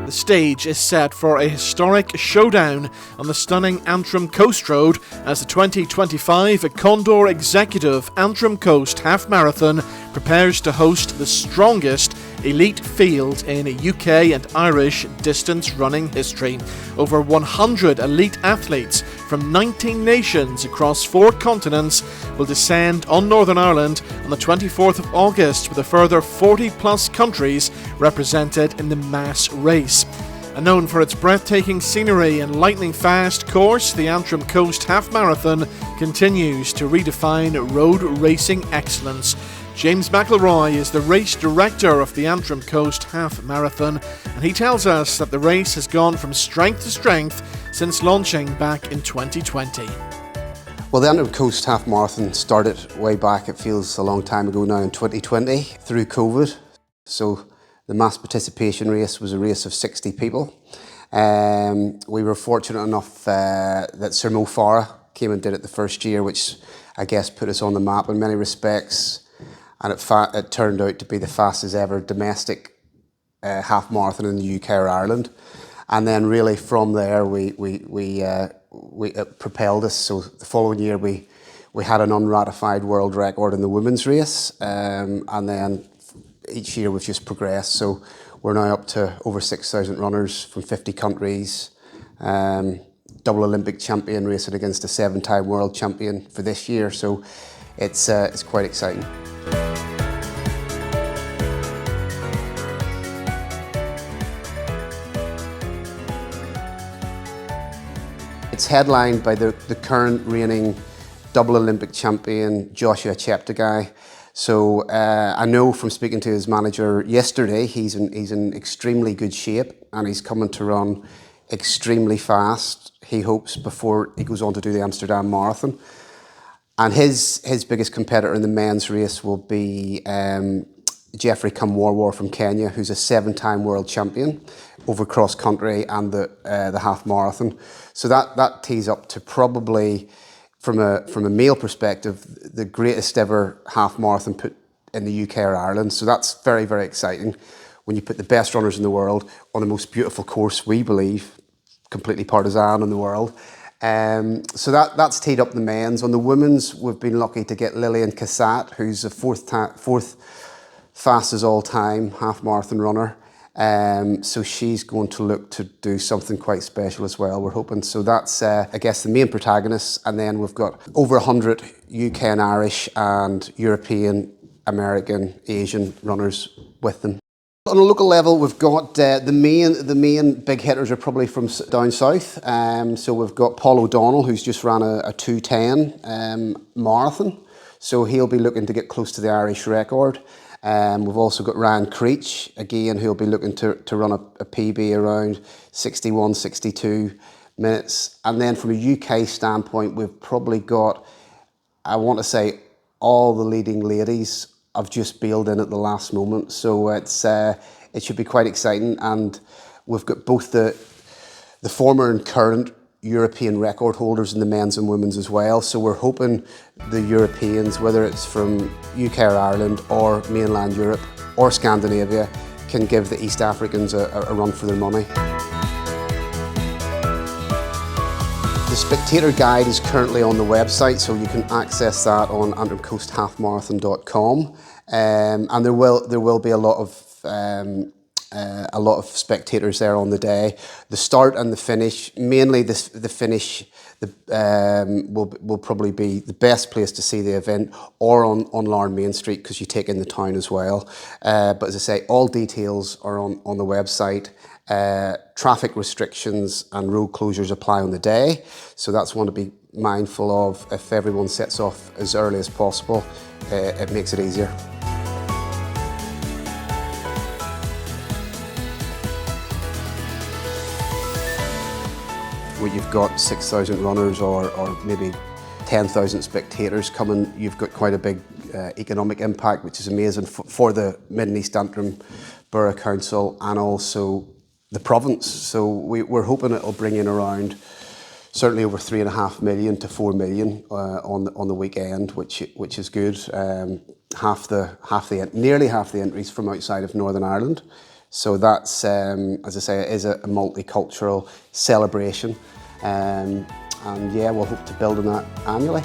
The stage is set for a historic showdown on the stunning Antrim Coast Road as the 2025 Condor Executive Antrim Coast Half Marathon prepares to host the strongest elite field in UK and Irish distance running history. Over 100 elite athletes from 19 nations across 4 continents will descend on Northern Ireland on the 24th of August, with a further 40 plus countries represented in the mass race. And known for its breathtaking scenery and lightning-fast course, the Antrim Coast Half Marathon continues to redefine road racing excellence. James McIlroy is the race director of the Antrim Coast Half Marathon, and he tells us that the race has gone from strength to strength since launching back in 2020. Well, the Antrim Coast Half Marathon started way back, it feels a long time ago now, in 2020 through COVID. So the mass participation race was a race of 60 people. We were fortunate enough that Sir Mo Farah came and did it the first year, which I guess put us on the map in many respects. And it turned out to be the fastest ever domestic half marathon in the UK or Ireland. And then really from there, it propelled us. So the following year, we had an unratified world record in the women's race. And then each year we've just progressed. So we're now up to over 6,000 runners from 50 countries. Double Olympic champion racing against a 7-time world champion for this year. So it's quite exciting. It's headlined by the current reigning double Olympic champion, Joshua Cheptegei. So I know from speaking to his manager yesterday, he's in extremely good shape and he's coming to run extremely fast, he hopes, before he goes on to do the Amsterdam Marathon. And his biggest competitor in the men's race will be Jeffrey Kamworor from Kenya, who's a 7-time world champion over cross country and the half marathon. So that tees up to probably, from a male perspective, the greatest ever half marathon put in the UK or Ireland. So that's very, very exciting when you put the best runners in the world on the most beautiful course, we believe, completely partisan in the world. So that's teed up the men's. On the women's, we've been lucky to get Lillian Cassat, who's the fourth fastest all-time half marathon runner. So she's going to look to do something quite special as well, we're hoping. So that's, I guess, the main protagonists. And then we've got over 100 UK and Irish and European, American, Asian runners with them. On a local level, we've got the main big hitters are probably from down south. So we've got Paul O'Donnell, who's just ran a 2:10 marathon. So he'll be looking to get close to the Irish record. We've also got Ryan Creech, again, who'll be looking to run a PB around 61, 62 minutes. And then from a UK standpoint, we've probably got, I want to say, all the leading ladies have just bailed in at the last moment. So it should be quite exciting. And we've got both the former and current European record holders in the men's and women's as well. So we're hoping the Europeans, whether it's from UK or Ireland or mainland Europe or Scandinavia, can give the East Africans a run for their money. The spectator guide is currently on the website, so you can access that on antrimcoasthalfmarathon.com. And there will be a lot of spectators there on the day. The start and the finish, mainly the finish, will probably be the best place to see the event, or on Larne Main Street, because you take in the town as well. But as I say, all details are on the website. Traffic restrictions and road closures apply on the day, so that's one to be mindful of. If everyone sets off as early as possible, it makes it easier. Where you've got 6,000 runners or maybe 10,000 spectators coming, you've got quite a big economic impact, which is amazing for the Mid and East Antrim Borough Council and also the province. So we're hoping it'll bring in around certainly over 3.5 million to 4 million on the weekend, which is good. Nearly half the entries from outside of Northern Ireland. So that's, as I say, it is a multicultural celebration. And yeah, we'll hope to build on that annually.